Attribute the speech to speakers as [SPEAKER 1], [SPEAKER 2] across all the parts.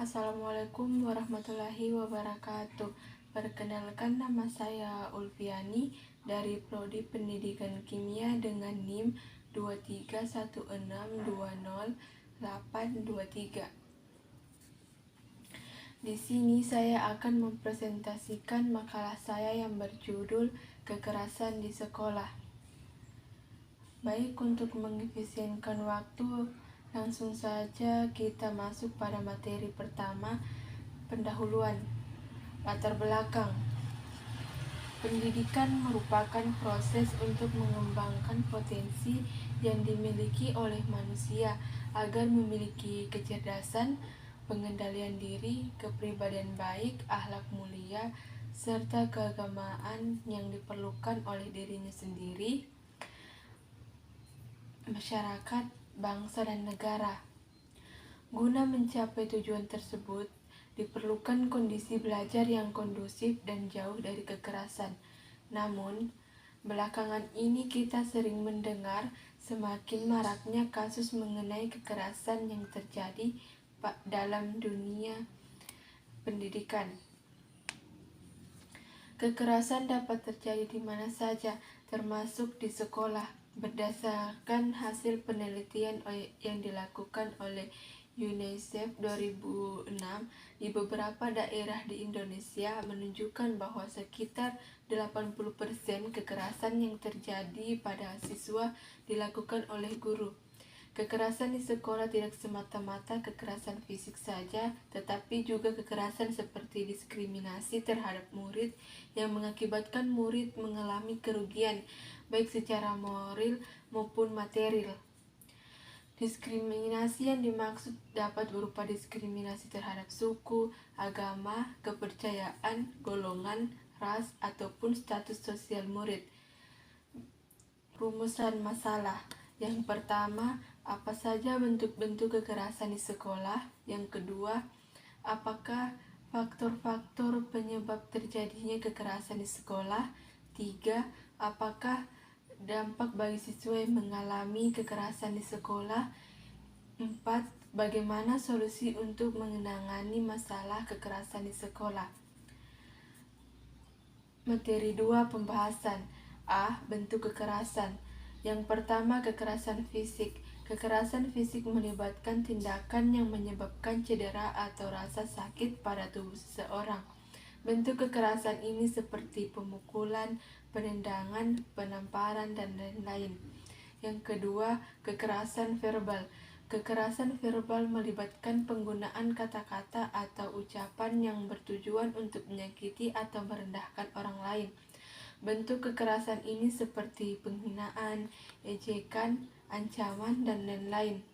[SPEAKER 1] Assalamualaikum warahmatullahi wabarakatuh. Perkenalkan, nama saya Ulfiani dari Prodi Pendidikan Kimia dengan NIM 2316200823. Di sini saya akan mempresentasikan makalah saya yang berjudul Kekerasan di Sekolah. Baik, untuk mengefisienkan waktu, langsung saja kita masuk pada materi pertama, pendahuluan. Latar belakang. Pendidikan merupakan proses untuk mengembangkan potensi yang dimiliki oleh manusia agar memiliki kecerdasan, pengendalian diri, kepribadian baik, akhlak mulia, serta keagamaan yang diperlukan oleh dirinya sendiri, masyarakat, bangsa, dan negara. Guna mencapai tujuan tersebut, diperlukan kondisi belajar yang kondusif dan jauh dari kekerasan. Namun, belakangan ini kita sering mendengar semakin maraknya kasus mengenai kekerasan yang terjadi dalam dunia pendidikan. Kekerasan dapat terjadi di mana saja, termasuk di sekolah. Berdasarkan hasil penelitian yang dilakukan oleh UNICEF 2006 di beberapa daerah di Indonesia menunjukkan bahwa sekitar 80% kekerasan yang terjadi pada siswa dilakukan oleh guru. Kekerasan di sekolah tidak semata-mata kekerasan fisik saja, tetapi juga kekerasan seperti diskriminasi terhadap murid yang mengakibatkan murid mengalami kerugian, baik secara moral maupun material. Diskriminasi yang dimaksud dapat berupa diskriminasi terhadap suku, agama, kepercayaan, golongan, ras, ataupun status sosial murid. Rumusan masalah. Yang pertama, apa saja bentuk-bentuk kekerasan di sekolah? Yang kedua, apakah faktor-faktor penyebab terjadinya kekerasan di sekolah? 3. Apakah dampak bagi siswa yang mengalami kekerasan di sekolah? 4. Bagaimana solusi untuk menangani masalah kekerasan di sekolah? Materi 2, pembahasan. A. Bentuk kekerasan. Yang pertama, kekerasan fisik. Kekerasan fisik melibatkan tindakan yang menyebabkan cedera atau rasa sakit pada tubuh seseorang. Bentuk kekerasan ini seperti pemukulan, penendangan, penamparan, dan lain-lain. Yang kedua, kekerasan verbal. Kekerasan verbal melibatkan penggunaan kata-kata atau ucapan yang bertujuan untuk menyakiti atau merendahkan orang lain. Bentuk kekerasan ini seperti penghinaan, ejekan, ancaman, dan lain-lain.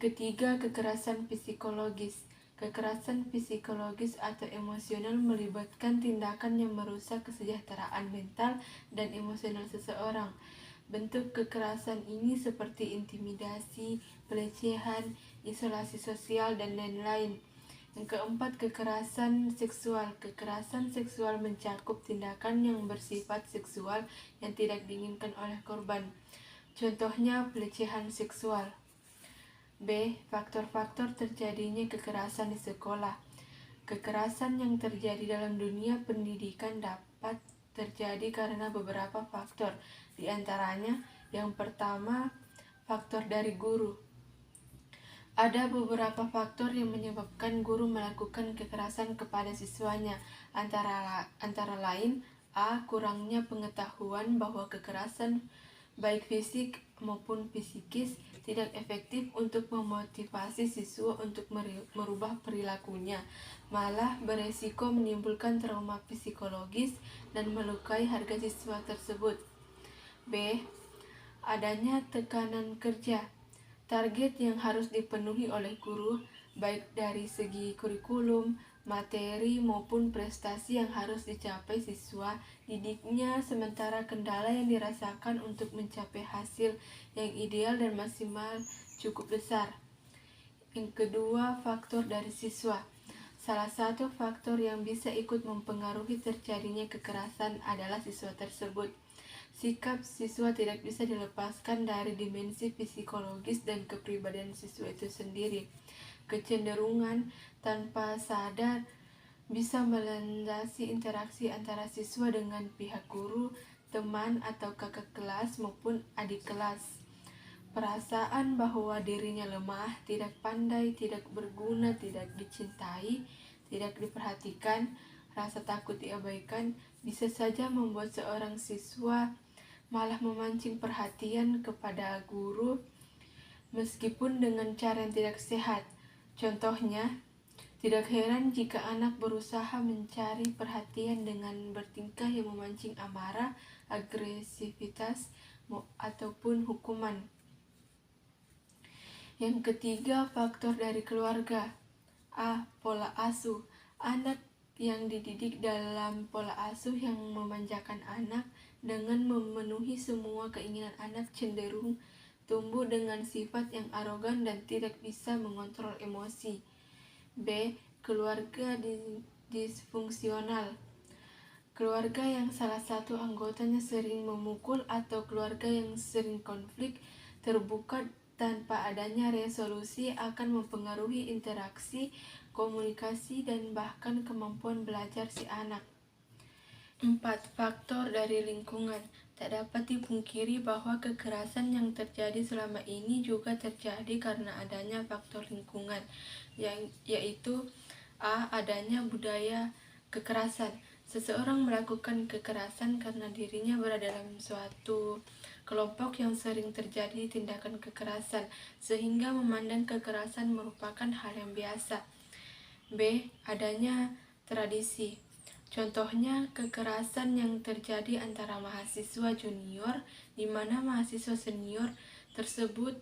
[SPEAKER 1] Ketiga, kekerasan psikologis. Kekerasan psikologis atau emosional melibatkan tindakan yang merusak kesejahteraan mental dan emosional seseorang. Bentuk kekerasan ini seperti intimidasi, pelecehan, isolasi sosial, dan lain-lain. Yang keempat, kekerasan seksual. Kekerasan seksual mencakup tindakan yang bersifat seksual yang tidak diinginkan oleh korban. Contohnya pelecehan seksual. B. Faktor-faktor terjadinya kekerasan di sekolah. Kekerasan yang terjadi dalam dunia pendidikan dapat terjadi karena beberapa faktor. Di antaranya, yang pertama, faktor dari guru. Ada beberapa faktor yang menyebabkan guru melakukan kekerasan kepada siswanya, antara lain A. Kurangnya pengetahuan bahwa kekerasan baik fisik maupun psikis tidak efektif untuk memotivasi siswa untuk merubah perilakunya, malah beresiko menimbulkan trauma psikologis dan melukai harga siswa tersebut. B. Adanya tekanan kerja. Target yang harus dipenuhi oleh guru, baik dari segi kurikulum, materi, maupun prestasi yang harus dicapai siswa didiknya, sementara kendala yang dirasakan untuk mencapai hasil yang ideal dan maksimal cukup besar. Yang kedua, faktor dari siswa. Salah satu faktor yang bisa ikut mempengaruhi terjadinya kekerasan adalah siswa tersebut. Sikap siswa tidak bisa dilepaskan dari dimensi psikologis dan kepribadian siswa itu sendiri. kecenderungan tanpa sadar bisa melandasi interaksi antara siswa dengan pihak guru, teman, atau kakak kelas maupun adik kelas. Perasaan bahwa dirinya lemah, tidak pandai, tidak berguna, tidak dicintai, tidak diperhatikan, rasa takut diabaikan, bisa saja membuat seorang siswa malah memancing perhatian kepada guru meskipun dengan cara yang tidak sehat. Contohnya, tidak heran jika anak berusaha mencari perhatian dengan bertingkah yang memancing amarah, agresivitas, ataupun hukuman. Yang ketiga, faktor dari keluarga. A. Pola asuh. Anak yang dididik dalam pola asuh yang memanjakan anak dengan memenuhi semua keinginan anak cenderung tumbuh dengan sifat yang arogan dan tidak bisa mengontrol emosi. B. Keluarga disfungsional. Keluarga yang salah satu anggotanya sering memukul atau keluarga yang sering konflik terbuka tanpa adanya resolusi akan mempengaruhi interaksi, komunikasi, dan bahkan kemampuan belajar si anak. 4. Faktor dari lingkungan. Tak dapat dipungkiri bahwa kekerasan yang terjadi selama ini juga terjadi karena adanya faktor lingkungan, yaitu A. Adanya budaya kekerasan. Seseorang melakukan kekerasan karena dirinya berada dalam suatu kelompok yang sering terjadi tindakan kekerasan, sehingga memandang kekerasan merupakan hal yang biasa. B. Adanya tradisi. Contohnya kekerasan yang terjadi antara mahasiswa junior, di mana mahasiswa senior tersebut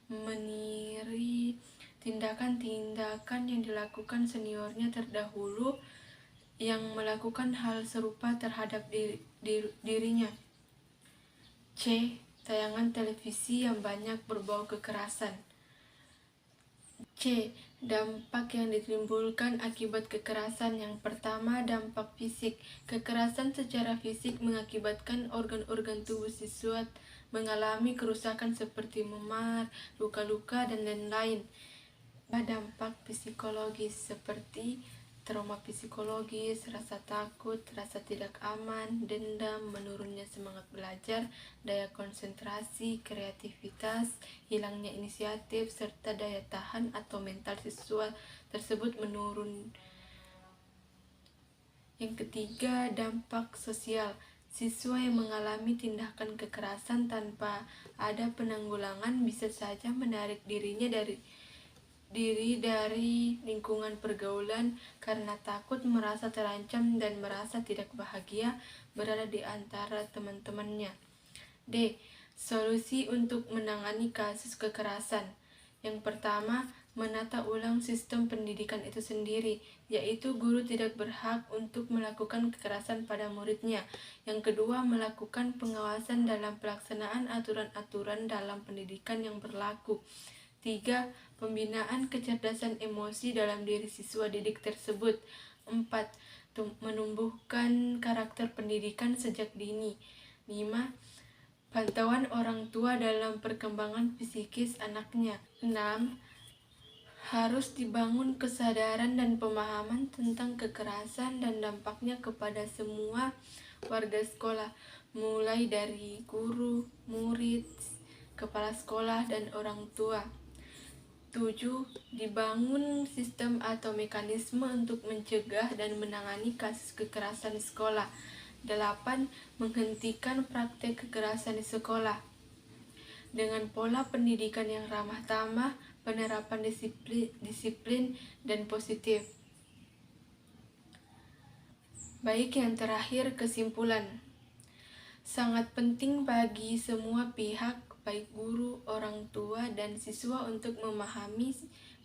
[SPEAKER 1] meniru tindakan-tindakan yang dilakukan seniornya terdahulu yang melakukan hal serupa terhadap dirinya. C. Tayangan televisi yang banyak berbau kekerasan. C. Dampak yang ditimbulkan akibat kekerasan. Yang pertama, dampak fisik. Kekerasan secara fisik mengakibatkan organ-organ tubuh siswa mengalami kerusakan seperti memar, luka-luka, dan lain-lain. Dampak psikologis seperti trauma psikologis, rasa takut, rasa tidak aman, dendam, menurunnya semangat belajar, daya konsentrasi, kreativitas, hilangnya inisiatif, serta daya tahan atau mental siswa tersebut menurun. Yang ketiga, dampak sosial. Siswa yang mengalami tindakan kekerasan tanpa ada penanggulangan bisa saja menarik diri dari lingkungan pergaulan karena takut, merasa terancam, dan merasa tidak bahagia berada di antara teman-temannya. D. Solusi untuk menangani kasus kekerasan. Yang pertama, menata ulang sistem pendidikan itu sendiri, yaitu guru tidak berhak untuk melakukan kekerasan pada muridnya. Yang kedua, melakukan pengawasan dalam pelaksanaan aturan-aturan dalam pendidikan yang berlaku. 3. Pembinaan kecerdasan emosi dalam diri siswa didik tersebut. 4. Menumbuhkan karakter pendidikan sejak dini. 5. Pantauan orang tua dalam perkembangan psikis anaknya. 6. Harus dibangun kesadaran dan pemahaman tentang kekerasan dan dampaknya kepada semua warga sekolah, mulai dari guru, murid, kepala sekolah, dan orang tua. 7. Dibangun sistem atau mekanisme untuk mencegah dan menangani kasus kekerasan di sekolah. 8. Menghentikan praktek kekerasan di sekolah dengan pola pendidikan yang ramah tamah, penerapan disiplin dan positif. Baik, yang terakhir, kesimpulan. Sangat penting bagi semua pihak, baik guru, orang tua, dan siswa untuk memahami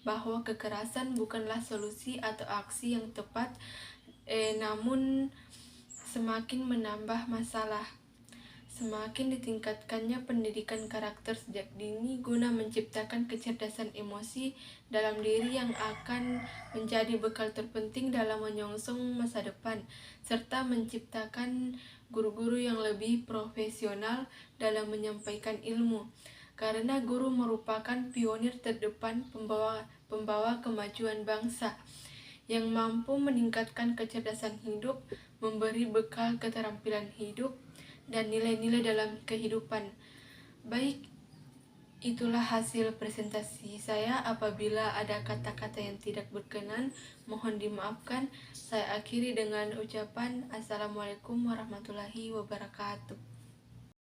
[SPEAKER 1] bahwa kekerasan bukanlah solusi atau aksi yang tepat, namun semakin menambah masalah. Semakin ditingkatkannya pendidikan karakter sejak dini guna menciptakan kecerdasan emosi dalam diri yang akan menjadi bekal terpenting dalam menyongsong masa depan, serta menciptakan guru-guru yang lebih profesional dalam menyampaikan ilmu. Karena guru merupakan pionir terdepan, pembawa pembawa kemajuan bangsa, yang mampu meningkatkan kecerdasan hidup, memberi bekal keterampilan hidup, dan nilai-nilai dalam kehidupan. Baik, itulah hasil presentasi saya. Apabila ada kata-kata yang tidak berkenan, mohon dimaafkan. Saya akhiri dengan ucapan Assalamualaikum warahmatullahi wabarakatuh.